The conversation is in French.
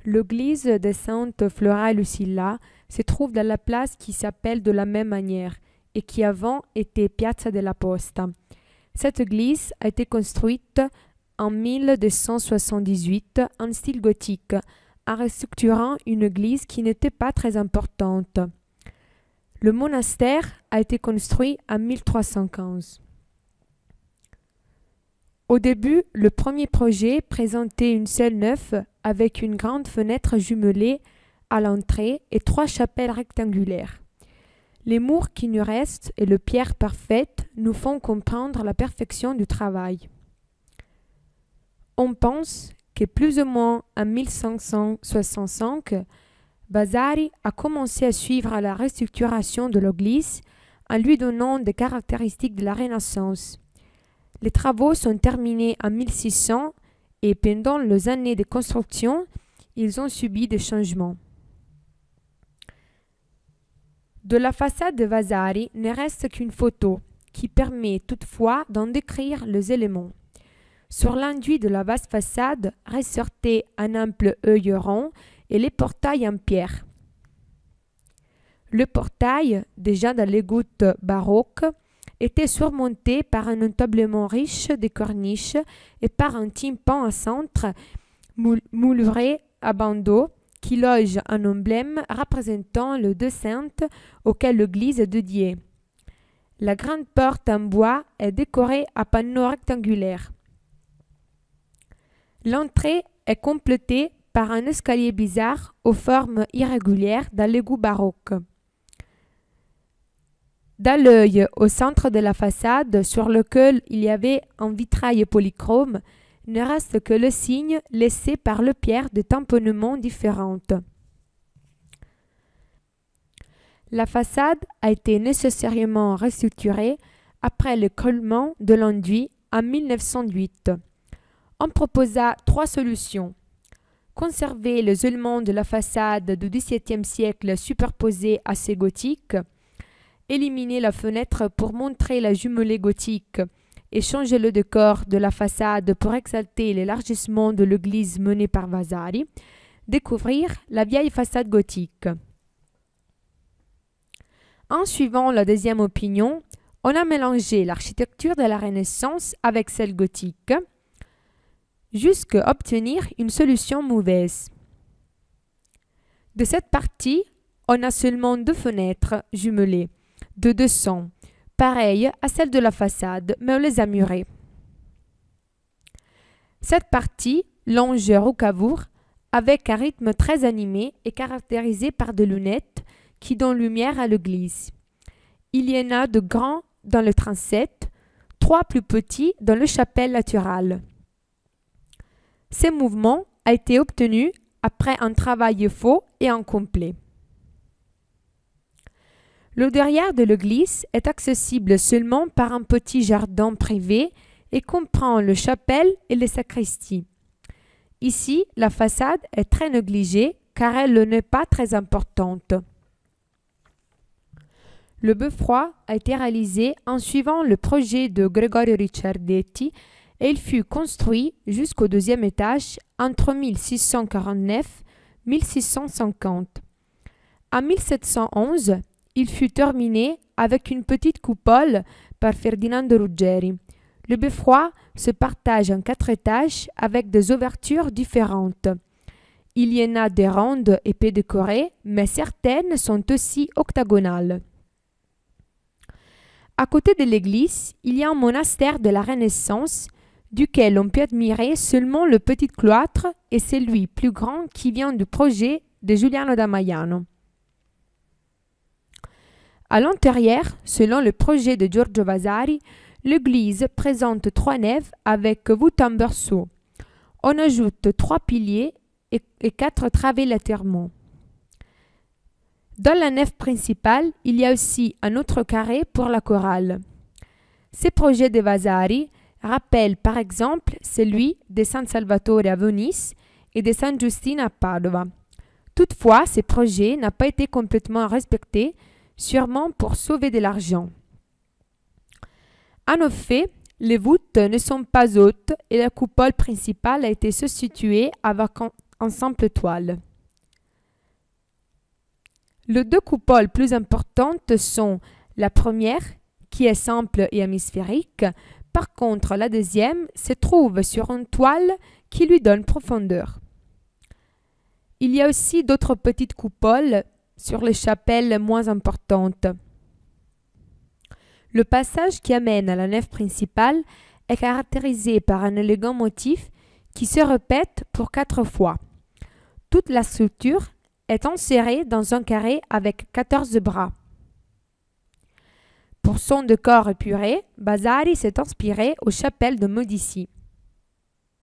L'église de Sainte Flora et Lucilla se trouve dans la place qui s'appelle de la même manière et qui avant était Piazza della Posta. Cette église a été construite en 1278 en style gothique, en restructurant une église qui n'était pas très importante. Le monastère a été construit en 1315. Au début, le premier projet présentait une seule nef avec une grande fenêtre jumelée à l'entrée et 3 chapelles rectangulaires. Les murs qui nous restent et le pierre parfaite nous font comprendre la perfection du travail. On pense que plus ou moins en 1565, Vasari a commencé à suivre la restructuration de l'église en lui donnant des caractéristiques de la Renaissance. Les travaux sont terminés en 1600 et pendant les années de construction, ils ont subi des changements. De la façade de Vasari ne reste qu'une photo qui permet toutefois d'en décrire les éléments. Sur l'enduit de la vaste façade ressortait un ample œil rond et les portails en pierre. Le portail, déjà dans les gouttes baroques, était surmonté par un entablement riche de corniches et par un tympan à centre mouluré à bandeaux qui loge un emblème représentant les 2 saintes auxquelles l'église est dédiée. La grande porte en bois est décorée à panneaux rectangulaires. L'entrée est complétée par un escalier bizarre aux formes irrégulières dans l'égout baroque. Dans l'œil au centre de la façade, sur lequel il y avait un vitrail polychrome, ne reste que le signe laissé par le pierre de tamponnements différentes. La façade a été nécessairement restructurée après le collement de l'enduit en 1908. On proposa 3 solutions. Conserver les éléments de la façade du XVIIe siècle superposés à ces gothiques, éliminer la fenêtre pour montrer la jumelée gothique et changer le décor de la façade pour exalter l'élargissement de l'église menée par Vasari, découvrir la vieille façade gothique. En suivant la deuxième opinion, on a mélangé l'architecture de la Renaissance avec celle gothique, jusqu'à obtenir une solution mauvaise. De cette partie, on a seulement 2 fenêtres jumelées, de 200, pareilles à celles de la façade, mais on les a murées. Cette partie longe Rocavour avec un rythme très animé et caractérisé par des lunettes qui donnent lumière à l'église. Il y en a de grands dans le transept, 3 plus petits dans le chapelle latérale. Ce mouvement a été obtenu après un travail faux et incomplet. Le derrière de l'église est accessible seulement par un petit jardin privé et comprend le chapelle et les sacristies. Ici, la façade est très négligée car elle n'est pas très importante. Le beffroi a été réalisé en suivant le projet de Gregorio Ricciardetti et il fut construit jusqu'au 2e étage entre 1649 et 1650. En 1711, il fut terminé avec une petite coupole par Ferdinando Ruggeri. Le beffroi se partage en 4 étages avec des ouvertures différentes. Il y en a des rondes et peu décorées, mais certaines sont aussi octagonales. À côté de l'église, il y a un monastère de la Renaissance, duquel on peut admirer seulement le petit cloître et celui plus grand qui vient du projet de Giuliano da Maiano. À l'intérieur, selon le projet de Giorgio Vasari, l'église présente 3 nefs avec voûte en berceau. On ajoute 3 piliers et 4 travées latéralement. Dans la nef principale, il y a aussi un autre carré pour la chorale. Ces projets de Vasari rappellent par exemple celui de San Salvatore à Venise et de San Giustino à Padova. Toutefois, ces projets n'ont pas été complètement respectés, sûrement pour sauver de l'argent. En effet, les voûtes ne sont pas hautes et la coupole principale a été substituée avec en simple toile. Les deux coupoles plus importantes sont la première, qui est simple et hémisphérique. Par contre, la deuxième se trouve sur une toile qui lui donne profondeur. Il y a aussi d'autres petites coupoles sur les chapelles moins importantes. Le passage qui amène à la nef principale est caractérisé par un élégant motif qui se répète pour 4 fois. Toute la structure est insérée dans un carré avec 14 bras. Pour son décor épuré, Vasari s'est inspiré aux chapelles de Médicis.